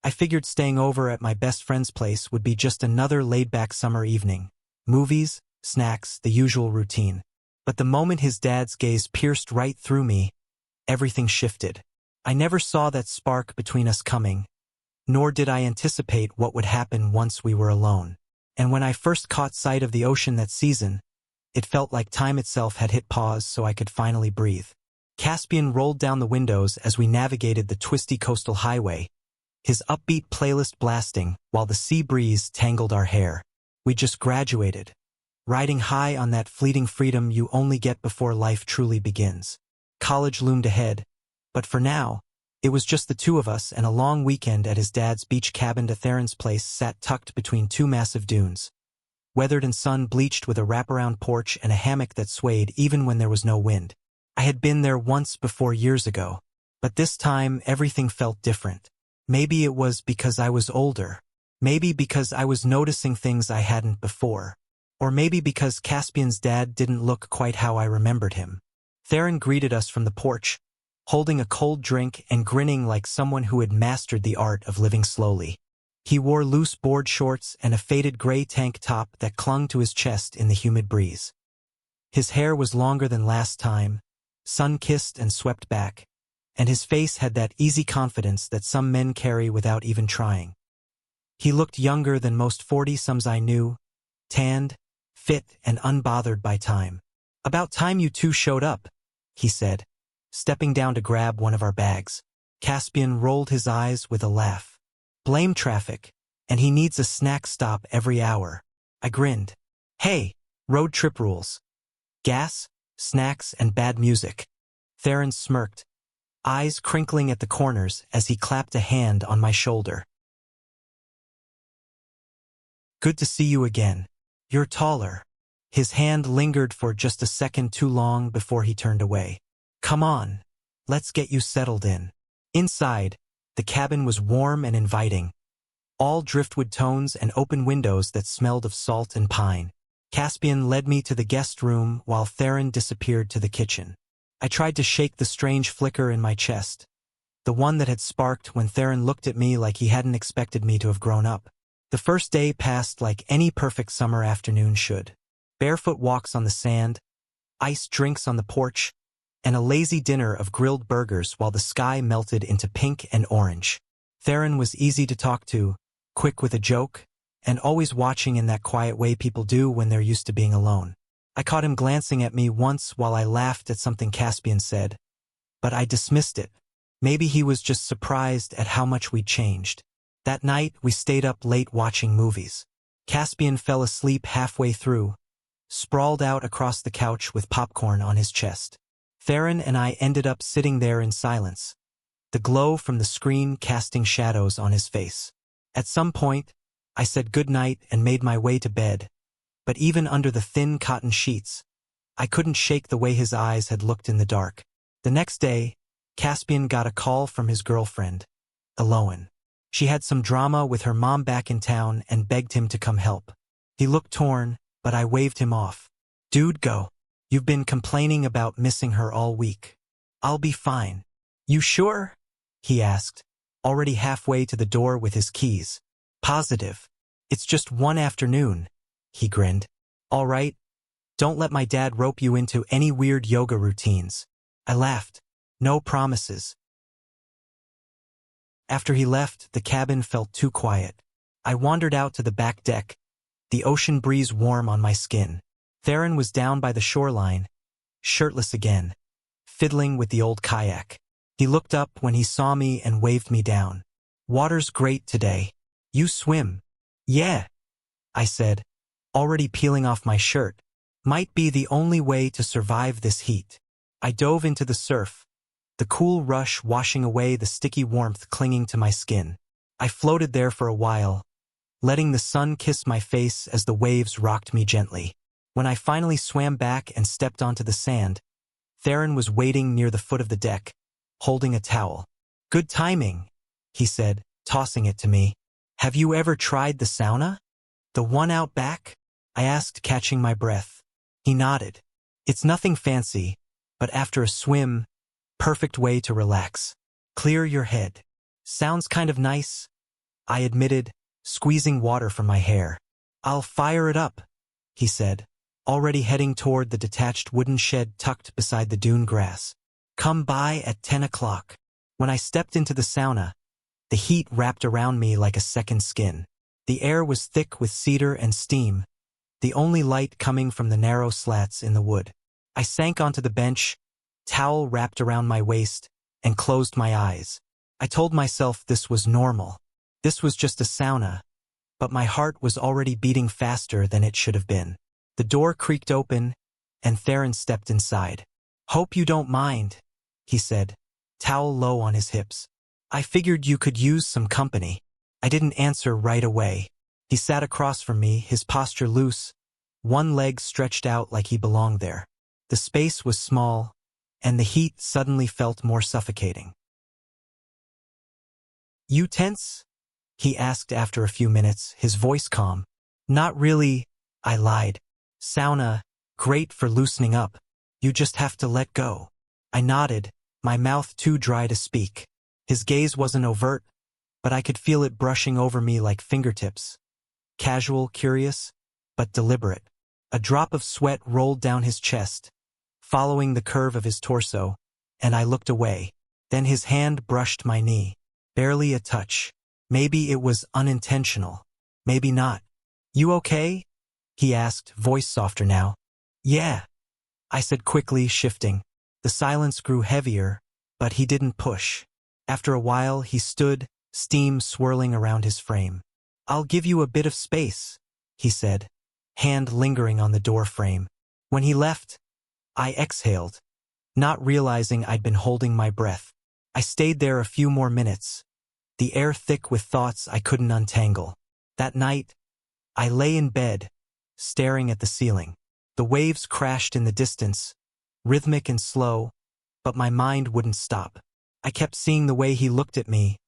I figured staying over at my best friend's place would be just another laid-back summer evening. Movies, snacks, the usual routine. But the moment his dad's gaze pierced right through me, everything shifted. I never saw that spark between us coming, nor did I anticipate what would happen once we were alone. And when I first caught sight of the ocean that season, it felt like time itself had hit pause so I could finally breathe. Caspian rolled down the windows as we navigated the twisty coastal highway, his upbeat playlist blasting while the sea breeze tangled our hair. We just graduated, riding high on that fleeting freedom you only get before life truly begins. College loomed ahead, but for now, it was just the two of us, and a long weekend at his dad's beach cabin to Theron's place sat tucked between two massive dunes, weathered and sun-bleached, with a wraparound porch and a hammock that swayed even when there was no wind. I had been there once before years ago, but this time everything felt different. Maybe it was because I was older. Maybe because I was noticing things I hadn't before. Or maybe because Caspian's dad didn't look quite how I remembered him. Theron greeted us from the porch, holding a cold drink and grinning like someone who had mastered the art of living slowly. He wore loose board shorts and a faded gray tank top that clung to his chest in the humid breeze. His hair was longer than last time, sun-kissed and swept back, and his face had that easy confidence that some men carry without even trying. He looked younger than most 40-somethings I knew, tanned, fit, and unbothered by time. "About time you two showed up," he said, stepping down to grab one of our bags. Caspian rolled his eyes with a laugh. "Blame traffic, and he needs a snack stop every hour." I grinned. "Hey, road trip rules. Gas, snacks, and bad music." Theron smirked, eyes crinkling at the corners as he clapped a hand on my shoulder. "Good to see you again. You're taller." His hand lingered for just a second too long before he turned away. "Come on, let's get you settled in." Inside, the cabin was warm and inviting, all driftwood tones and open windows that smelled of salt and pine. Caspian led me to the guest room while Theron disappeared to the kitchen. I tried to shake the strange flicker in my chest, the one that had sparked when Theron looked at me like he hadn't expected me to have grown up. The first day passed like any perfect summer afternoon should. Barefoot walks on the sand, iced drinks on the porch, and a lazy dinner of grilled burgers while the sky melted into pink and orange. Theron was easy to talk to, quick with a joke, and always watching in that quiet way people do when they're used to being alone. I caught him glancing at me once while I laughed at something Caspian said, but I dismissed it. Maybe he was just surprised at how much we'd changed. That night, we stayed up late watching movies. Caspian fell asleep halfway through, sprawled out across the couch with popcorn on his chest. Theron and I ended up sitting there in silence, the glow from the screen casting shadows on his face. At some point, I said goodnight and made my way to bed, but even under the thin cotton sheets, I couldn't shake the way his eyes had looked in the dark. The next day, Caspian got a call from his girlfriend, Eloan. She had some drama with her mom back in town and begged him to come help. He looked torn, but I waved him off. "Dude, go. You've been complaining about missing her all week. I'll be fine." "You sure?" he asked, already halfway to the door with his keys. "Positive. It's just one afternoon," he grinned. "All right. Don't let my dad rope you into any weird yoga routines." I laughed. No promises. After he left, the cabin felt too quiet. I wandered out to the back deck, the ocean breeze warm on my skin. Theron was down by the shoreline, shirtless again, fiddling with the old kayak. He looked up when he saw me and waved me down. "Water's great today. You swim?" "Yeah," I said, already peeling off my shirt. Might be the only way to survive this heat. I dove into the surf, the cool rush washing away the sticky warmth clinging to my skin. I floated there for a while, letting the sun kiss my face as the waves rocked me gently. When I finally swam back and stepped onto the sand, Theron was waiting near the foot of the deck, holding a towel. "Good timing," he said, tossing it to me. "Have you ever tried the sauna? The one out back?" I asked, catching my breath. He nodded. "It's nothing fancy, but after a swim, perfect way to relax. Clear your head. Sounds kind of nice, I admitted, squeezing water from my hair. I'll fire it up, he said, already heading toward the detached wooden shed tucked beside the dune grass. Come by at 10 o'clock. When I stepped into the sauna, the heat wrapped around me like a second skin. The air was thick with cedar and steam, the only light coming from the narrow slats in the wood. I sank onto the bench, towel wrapped around my waist, and closed my eyes. I told myself this was normal. This was just a sauna, but my heart was already beating faster than it should have been. The door creaked open, and Theron stepped inside. Hope you don't mind, he said, towel low on his hips. I figured you could use some company. I didn't answer right away. He sat across from me, his posture loose, one leg stretched out like he belonged there. The space was small, and the heat suddenly felt more suffocating. You tense? He asked after a few minutes, his voice calm. Not really, I lied. Sauna, great for loosening up. You just have to let go. I nodded, my mouth too dry to speak. His gaze wasn't overt, but I could feel it brushing over me like fingertips. Casual, curious, but deliberate. A drop of sweat rolled down his chest, following the curve of his torso, and I looked away. Then his hand brushed my knee. Barely a touch. Maybe it was unintentional. Maybe not. You okay? He asked, voice softer now. Yeah, I said quickly, shifting. The silence grew heavier, but he didn't push. After a while, he stood, steam swirling around his frame. I'll give you a bit of space, he said, hand lingering on the door frame. When he left, I exhaled, not realizing I'd been holding my breath. I stayed there a few more minutes, the air thick with thoughts I couldn't untangle. That night, I lay in bed, staring at the ceiling. The waves crashed in the distance, rhythmic and slow, but my mind wouldn't stop. I kept seeing the way he looked at me,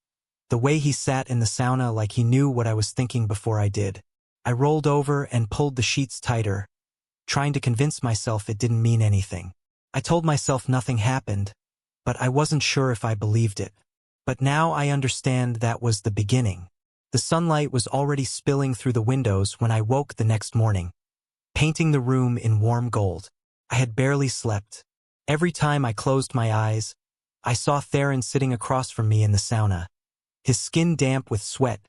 the way he sat in the sauna like he knew what I was thinking before I did. I rolled over and pulled the sheets tighter, trying to convince myself it didn't mean anything. I told myself nothing happened, but I wasn't sure if I believed it. But now I understand that was the beginning. The sunlight was already spilling through the windows when I woke the next morning, painting the room in warm gold. I had barely slept. Every time I closed my eyes, I saw Theron sitting across from me in the sauna, his skin damp with sweat,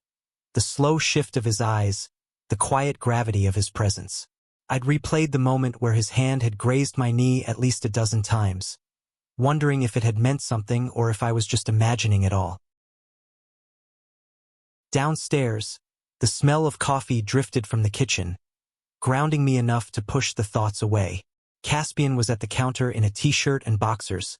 the slow shift of his eyes, the quiet gravity of his presence. I'd replayed the moment where his hand had grazed my knee at least a dozen times, wondering if it had meant something or if I was just imagining it all. Downstairs, the smell of coffee drifted from the kitchen, grounding me enough to push the thoughts away. Caspian was at the counter in a t-shirt and boxers,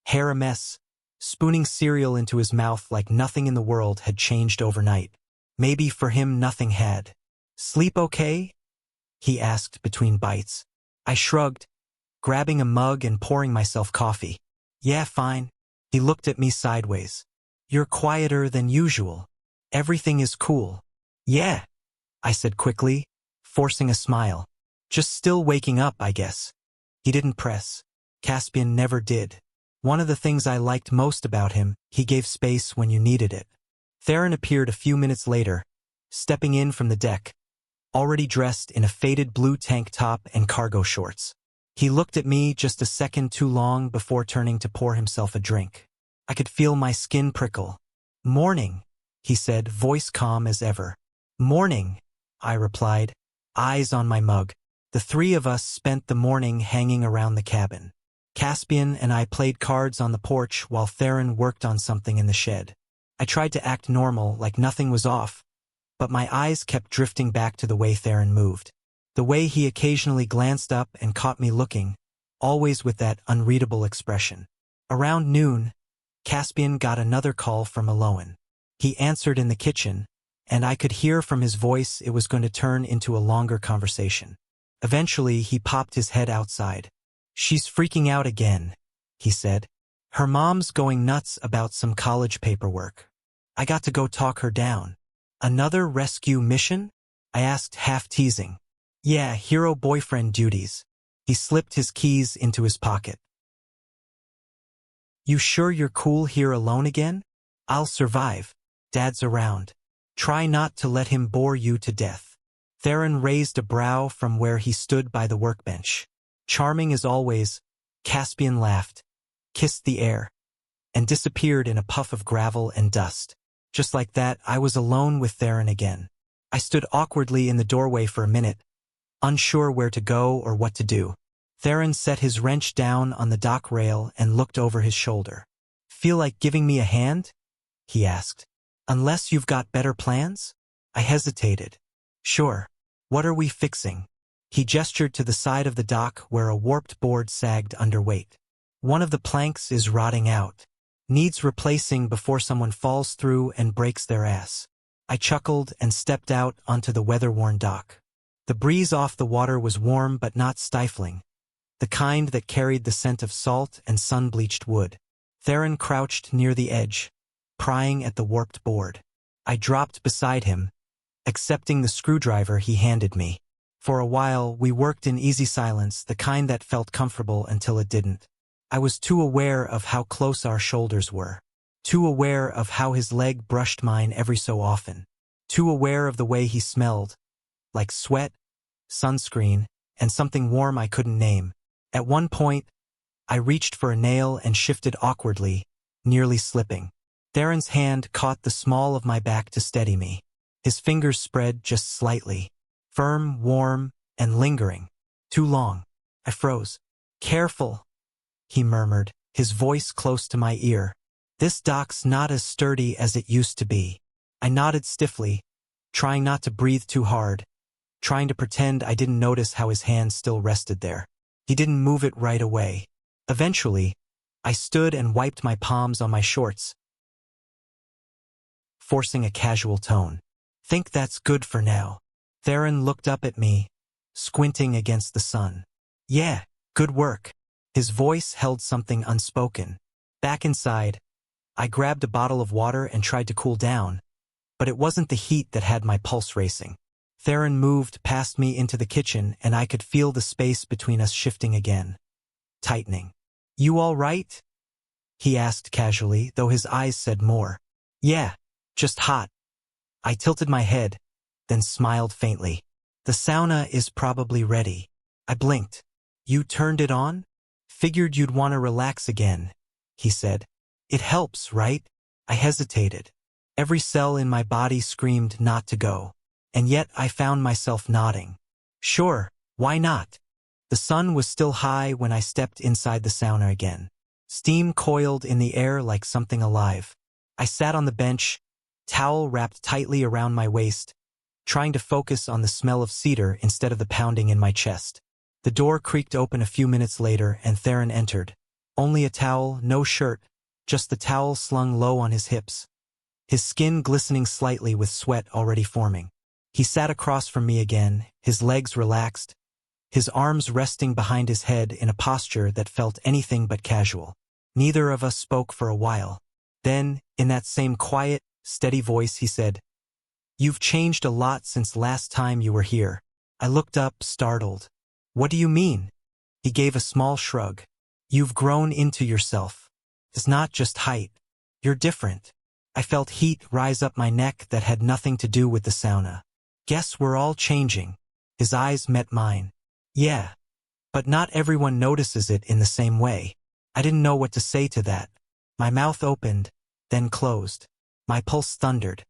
hair a mess, spooning cereal into his mouth like nothing in the world had changed overnight. Maybe for him nothing had. Sleep okay? He asked between bites. I shrugged, grabbing a mug and pouring myself coffee. Yeah, fine. He looked at me sideways. You're quieter than usual. Everything is cool. Yeah, I said quickly, forcing a smile. Just still waking up, I guess. He didn't press. Caspian never did. One of the things I liked most about him, he gave space when you needed it. Theron appeared a few minutes later, stepping in from the deck, already dressed in a faded blue tank top and cargo shorts. He looked at me just a second too long before turning to pour himself a drink. I could feel my skin prickle. Morning, he said, voice calm as ever. Morning, I replied, eyes on my mug. The three of us spent the morning hanging around the cabin. Caspian and I played cards on the porch while Theron worked on something in the shed. I tried to act normal, like nothing was off, but my eyes kept drifting back to the way Theron moved. The way he occasionally glanced up and caught me looking, always with that unreadable expression. Around noon, Caspian got another call from Aloan. He answered in the kitchen, and I could hear from his voice it was going to turn into a longer conversation. Eventually, he popped his head outside. She's freaking out again, he said. Her mom's going nuts about some college paperwork. I got to go talk her down. Another rescue mission? I asked, half teasing. Yeah, hero boyfriend duties. He slipped his keys into his pocket. You sure you're cool here alone again? I'll survive. Dad's around. Try not to let him bore you to death. Theron raised a brow from where he stood by the workbench. Charming as always, Caspian laughed, kissed the air, and disappeared in a puff of gravel and dust. Just like that, I was alone with Theron again. I stood awkwardly in the doorway for a minute, unsure where to go or what to do. Theron set his wrench down on the dock rail and looked over his shoulder. Feel like giving me a hand? He asked. Unless you've got better plans? I hesitated. Sure. What are we fixing? He gestured to the side of the dock where a warped board sagged under weight. One of the planks is rotting out. Needs replacing before someone falls through and breaks their ass. I chuckled and stepped out onto the weather-worn dock. The breeze off the water was warm but not stifling, the kind that carried the scent of salt and sun-bleached wood. Theron crouched near the edge, prying at the warped board. I dropped beside him, accepting the screwdriver he handed me. For a while, we worked in easy silence, the kind that felt comfortable until it didn't. I was too aware of how close our shoulders were. Too aware of how his leg brushed mine every so often. Too aware of the way he smelled, like sweat, sunscreen, and something warm I couldn't name. At one point, I reached for a nail and shifted awkwardly, nearly slipping. Theron's hand caught the small of my back to steady me. His fingers spread just slightly. Firm, warm, and lingering. Too long. I froze. Careful, he murmured, his voice close to my ear. This dock's not as sturdy as it used to be. I nodded stiffly, trying not to breathe too hard, trying to pretend I didn't notice how his hand still rested there. He didn't move it right away. Eventually, I stood and wiped my palms on my shorts, forcing a casual tone. Think that's good for now. Theron looked up at me, squinting against the sun. Yeah, good work. His voice held something unspoken. Back inside, I grabbed a bottle of water and tried to cool down, but it wasn't the heat that had my pulse racing. Theron moved past me into the kitchen and I could feel the space between us shifting again, tightening. You all right? He asked casually, though his eyes said more. Yeah, just hot. I tilted my head, then smiled faintly. The sauna is probably ready. I blinked. You turned it on? Figured you'd want to relax again, he said. It helps, right? I hesitated. Every cell in my body screamed not to go. And yet I found myself nodding. Sure, why not? The sun was still high when I stepped inside the sauna again. Steam coiled in the air like something alive. I sat on the bench, towel wrapped tightly around my waist, trying to focus on the smell of cedar instead of the pounding in my chest. The door creaked open a few minutes later and Theron entered. Only a towel, no shirt, just the towel slung low on his hips. His skin glistening slightly with sweat already forming. He sat across from me again, his legs relaxed, his arms resting behind his head in a posture that felt anything but casual. Neither of us spoke for a while. Then, in that same quiet, steady voice, he said, You've changed a lot since last time you were here. I looked up, startled. What do you mean? He gave a small shrug. You've grown into yourself. It's not just height. You're different. I felt heat rise up my neck that had nothing to do with the sauna. Guess we're all changing. His eyes met mine. Yeah. But not everyone notices it in the same way. I didn't know what to say to that. My mouth opened, then closed. My pulse thundered.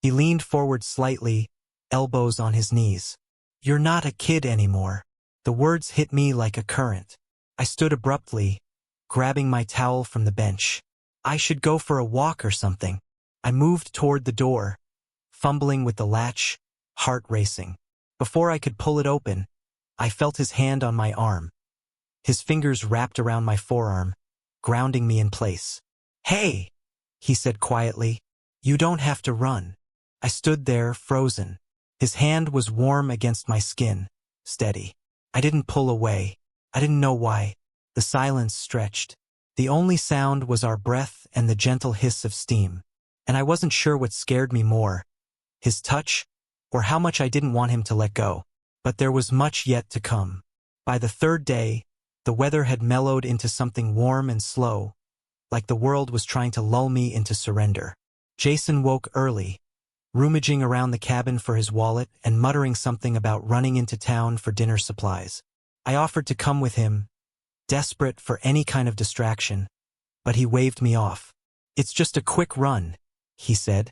He leaned forward slightly, elbows on his knees. You're not a kid anymore. The words hit me like a current. I stood abruptly, grabbing my towel from the bench. I should go for a walk or something. I moved toward the door, fumbling with the latch, heart racing. Before I could pull it open, I felt his hand on my arm. His fingers wrapped around my forearm, grounding me in place. Hey, he said quietly. You don't have to run. I stood there, frozen. His hand was warm against my skin, steady. I didn't pull away. I didn't know why. The silence stretched. The only sound was our breath and the gentle hiss of steam. And I wasn't sure what scared me more, his touch, or how much I didn't want him to let go. But there was much yet to come. By the third day, the weather had mellowed into something warm and slow, like the world was trying to lull me into surrender. Jason woke early, rummaging around the cabin for his wallet and muttering something about running into town for dinner supplies. I offered to come with him, desperate for any kind of distraction, but he waved me off. "It's just a quick run," he said,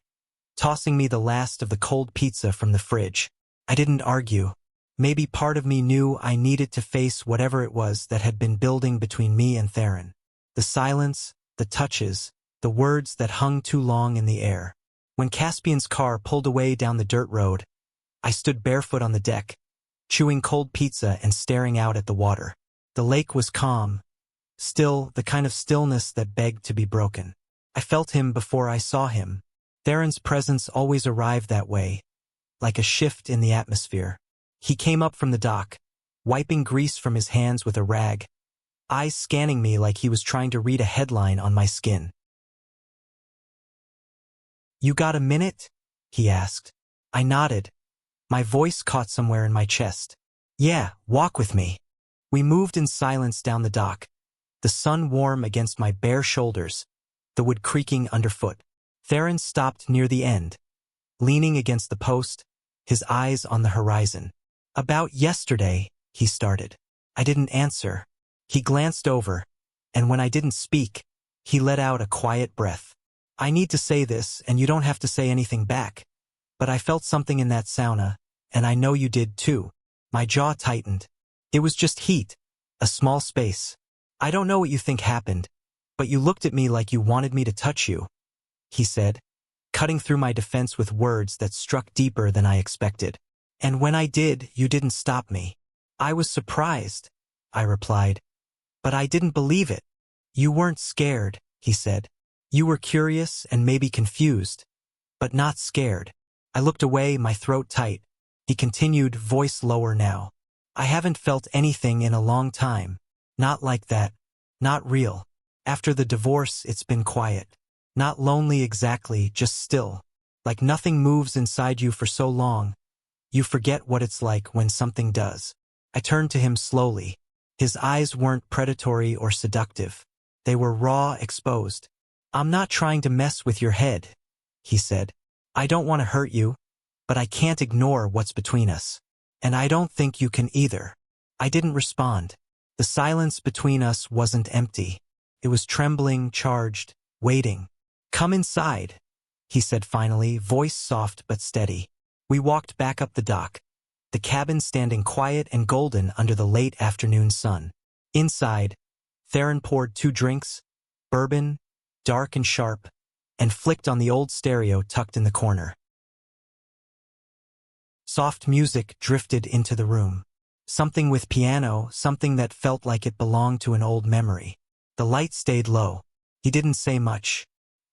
tossing me the last of the cold pizza from the fridge. I didn't argue. Maybe part of me knew I needed to face whatever it was that had been building between me and Theron. The silence, the touches, the words that hung too long in the air. When Caspian's car pulled away down the dirt road, I stood barefoot on the deck, chewing cold pizza and staring out at the water. The lake was calm, still, the kind of stillness that begged to be broken. I felt him before I saw him. Theron's presence always arrived that way, like a shift in the atmosphere. He came up from the dock, wiping grease from his hands with a rag, eyes scanning me like he was trying to read a headline on my skin. "You got a minute?" he asked. I nodded. My voice caught somewhere in my chest. "Yeah, walk with me." We moved in silence down the dock, the sun warm against my bare shoulders, the wood creaking underfoot. Theron stopped near the end, leaning against the post, his eyes on the horizon. "About yesterday," he started. I didn't answer. He glanced over, and when I didn't speak, he let out a quiet breath. "I need to say this, and you don't have to say anything back. But I felt something in that sauna, and I know you did too." My jaw tightened. "It was just heat, a small space. I don't know what you think happened, but you looked at me like you wanted me to touch you," he said, cutting through my defense with words that struck deeper than I expected. "And when I did, you didn't stop me." "I was surprised," I replied, "but I didn't believe it." "You weren't scared," he said. "You were curious and maybe confused, but not scared." I looked away, my throat tight. He continued, voice lower now. "I haven't felt anything in a long time. Not like that. Not real. After the divorce, it's been quiet. Not lonely exactly, just still. Like nothing moves inside you for so long. You forget what it's like when something does." I turned to him slowly. His eyes weren't predatory or seductive. They were raw, exposed. "I'm not trying to mess with your head," he said. "I don't want to hurt you, but I can't ignore what's between us. And I don't think you can either." I didn't respond. The silence between us wasn't empty. It was trembling, charged, waiting. "Come inside," he said finally, voice soft but steady. We walked back up the dock, the cabin standing quiet and golden under the late afternoon sun. Inside, Theron poured 2 drinks, bourbon, dark and sharp, and flicked on the old stereo tucked in the corner. Soft music drifted into the room. Something with piano, something that felt like it belonged to an old memory. The light stayed low. He didn't say much.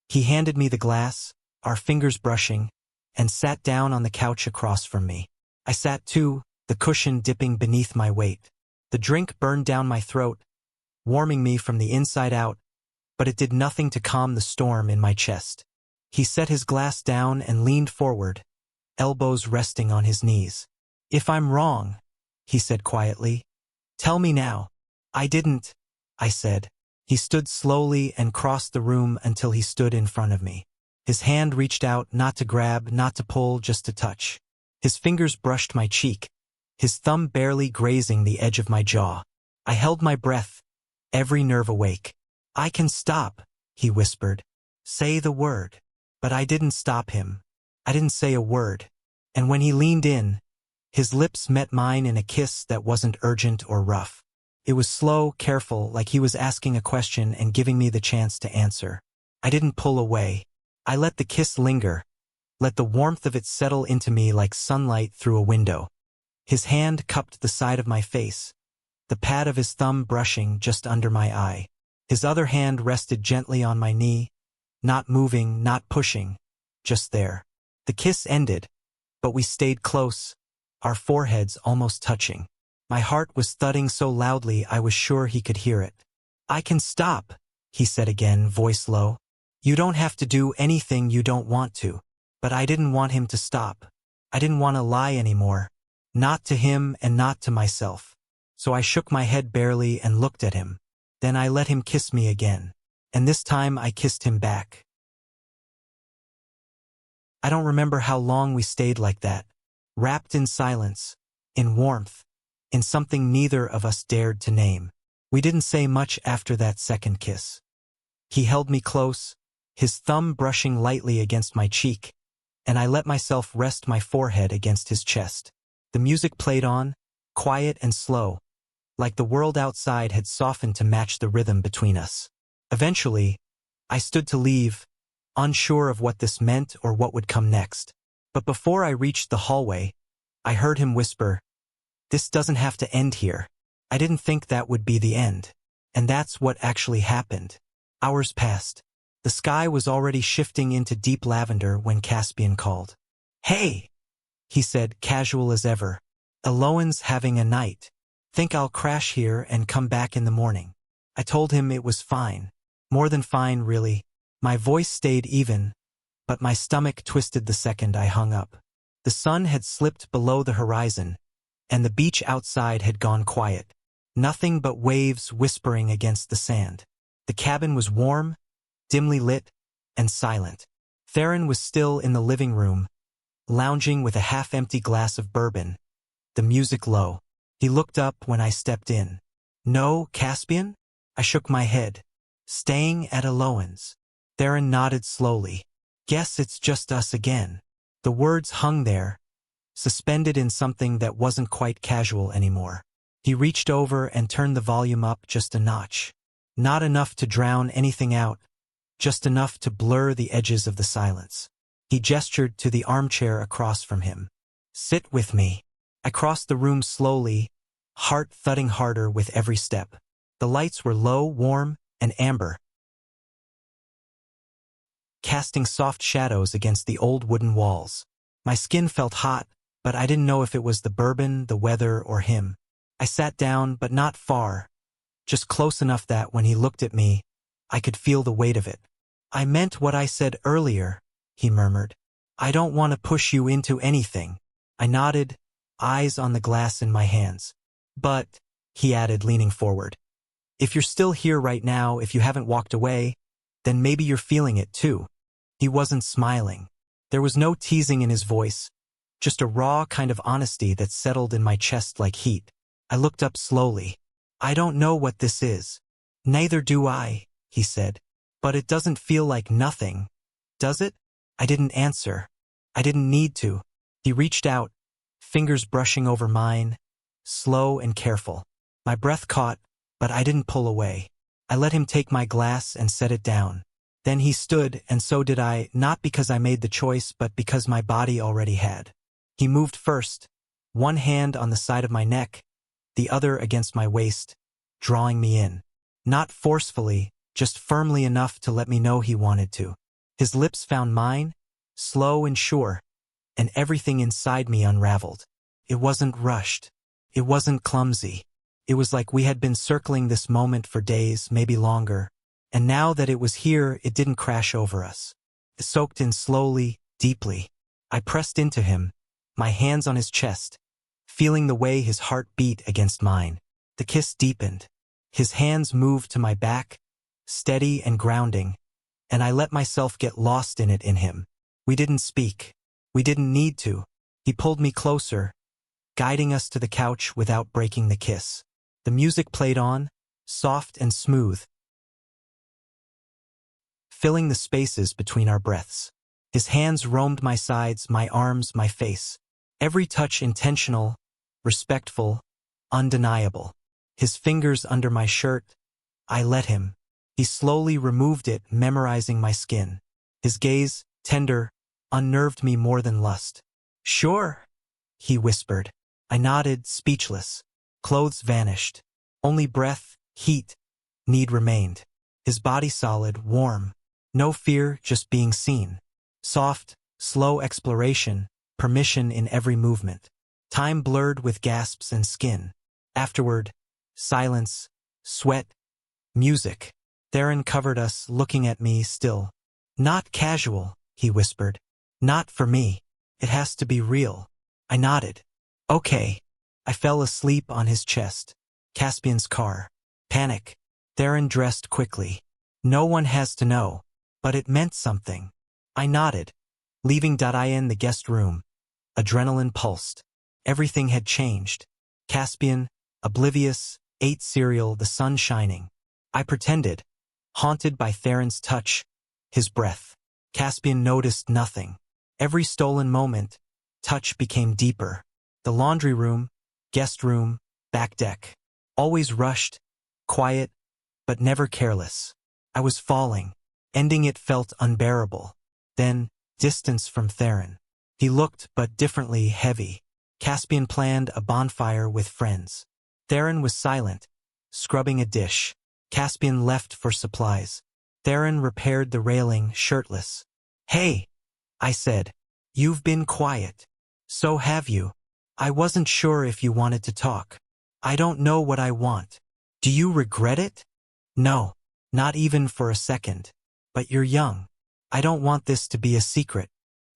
He handed me the glass, our fingers brushing, and sat down on the couch across from me. I sat too, the cushion dipping beneath my weight. The drink burned down my throat, warming me from the inside out, but it did nothing to calm the storm in my chest. He set his glass down and leaned forward, elbows resting on his knees. "If I'm wrong," he said quietly, "tell me now." "I didn't," I said. He stood slowly and crossed the room until he stood in front of me. His hand reached out, not to grab, not to pull, just to touch. His fingers brushed my cheek, his thumb barely grazing the edge of my jaw. I held my breath, every nerve awake. "I can stop," he whispered. "Say the word." But I didn't stop him. I didn't say a word. And when he leaned in, his lips met mine in a kiss that wasn't urgent or rough. It was slow, careful, like he was asking a question and giving me the chance to answer. I didn't pull away. I let the kiss linger, let the warmth of it settle into me like sunlight through a window. His hand cupped the side of my face, the pad of his thumb brushing just under my eye. His other hand rested gently on my knee, not moving, not pushing, just there. The kiss ended, but we stayed close, our foreheads almost touching. My heart was thudding so loudly I was sure he could hear it. "I can stop," he said again, voice low. "You don't have to do anything you don't want to." But I didn't want him to stop. I didn't want to lie anymore. Not to him and not to myself. So I shook my head barely and looked at him. Then I let him kiss me again. And this time I kissed him back. I don't remember how long we stayed like that, wrapped in silence, in warmth, in something neither of us dared to name. We didn't say much after that second kiss. He held me close, his thumb brushing lightly against my cheek, and I let myself rest my forehead against his chest. The music played on, quiet and slow, like the world outside had softened to match the rhythm between us. Eventually, I stood to leave, unsure of what this meant or what would come next. But before I reached the hallway, I heard him whisper, "This doesn't have to end here." I didn't think that would be the end. And that's what actually happened. Hours passed. The sky was already shifting into deep lavender when Caspian called. "Hey," he said, casual as ever. "Eloan's having a night. Think I'll crash here and come back in the morning." I told him it was fine. More than fine, really. My voice stayed even, but my stomach twisted the second I hung up. The sun had slipped below the horizon, and the beach outside had gone quiet. Nothing but waves whispering against the sand. The cabin was warm, dimly lit, and silent. Theron was still in the living room, lounging with a half-empty glass of bourbon, the music low. He looked up when I stepped in. "No, Caspian?" I shook my head. "Staying at Eloan's." Theron nodded slowly. "Guess it's just us again." The words hung there, suspended in something that wasn't quite casual anymore. He reached over and turned the volume up just a notch. Not enough to drown anything out, just enough to blur the edges of the silence. He gestured to the armchair across from him. "Sit with me." I crossed the room slowly, heart thudding harder with every step. The lights were low, warm, and amber, casting soft shadows against the old wooden walls. My skin felt hot, but I didn't know if it was the bourbon, the weather, or him. I sat down, but not far, just close enough that when he looked at me, I could feel the weight of it. "I meant what I said earlier," he murmured. "I don't want to push you into anything." I nodded, eyes on the glass in my hands. "But," he added, leaning forward, "if you're still here right now, if you haven't walked away, then maybe you're feeling it too." He wasn't smiling. There was no teasing in his voice, just a raw kind of honesty that settled in my chest like heat. I looked up slowly. "I don't know what this is." "Neither do I," he said. "But it doesn't feel like nothing, does it?" I didn't answer. I didn't need to. He reached out, fingers brushing over mine, slow and careful. My breath caught, but I didn't pull away. I let him take my glass and set it down. Then he stood, and so did I, not because I made the choice, but because my body already had. He moved first, one hand on the side of my neck, the other against my waist, drawing me in. Not forcefully, just firmly enough to let me know he wanted to. His lips found mine, slow and sure, and everything inside me unraveled. It wasn't rushed. It wasn't clumsy. It was like we had been circling this moment for days, maybe longer, and now that it was here, it didn't crash over us. It soaked in slowly, deeply. I pressed into him, my hands on his chest, feeling the way his heart beat against mine. The kiss deepened. His hands moved to my back, steady and grounding, and I let myself get lost in it in him. We didn't speak. We didn't need to. He pulled me closer, guiding us to the couch without breaking the kiss. The music played on, soft and smooth, filling the spaces between our breaths. His hands roamed my sides, my arms, my face. Every touch intentional, respectful, undeniable. His fingers under my shirt. I let him. He slowly removed it, memorizing my skin. His gaze, tender, unnerved me more than lust. "Sure," he whispered. I nodded, speechless. Clothes vanished. Only breath, heat, need remained. His body solid, warm. No fear, just being seen. Soft, slow exploration, permission in every movement. Time blurred with gasps and skin. Afterward, silence, sweat, music. Theron covered us, looking at me still. "Not casual," he whispered. "Not for me. It has to be real." I nodded. "Okay." I fell asleep on his chest. Caspian's car. Panic. Theron dressed quickly. "No one has to know." But it meant something. I nodded. Leaving in the guest room, adrenaline pulsed. Everything had changed. Caspian, oblivious, ate cereal, the sun shining. I pretended, haunted by Theron's touch, his breath. Caspian noticed nothing. Every stolen moment, touch became deeper. The laundry room, guest room, back deck. Always rushed, quiet, but never careless. I was falling. Ending it felt unbearable. Then, distance from Theron. He looked, but differently, heavy. Caspian planned a bonfire with friends. Theron was silent, scrubbing a dish. Caspian left for supplies. Theron repaired the railing, shirtless. "Hey," I said. "You've been quiet. So have you. I wasn't sure if you wanted to talk. I don't know what I want. Do you regret it?" "No, not even for a second. But you're young. I don't want this to be a secret.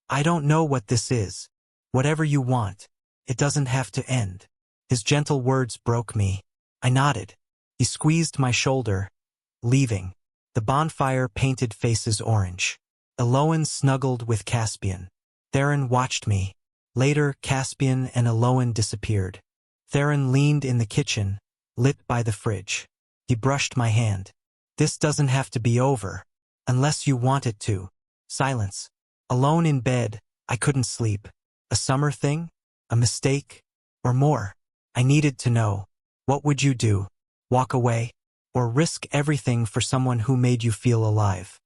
I don't know what this is. Whatever you want, it doesn't have to end." His gentle words broke me. I nodded. He squeezed my shoulder, leaving. The bonfire painted faces orange. Eloan snuggled with Caspian. Theron watched me. Later, Caspian and Eloan disappeared. Theron leaned in the kitchen, lit by the fridge. He brushed my hand. "This doesn't have to be over. Unless you want it to." Silence. Alone in bed, I couldn't sleep. A summer thing? A mistake? Or more? I needed to know. What would you do? Walk away? Or risk everything for someone who made you feel alive?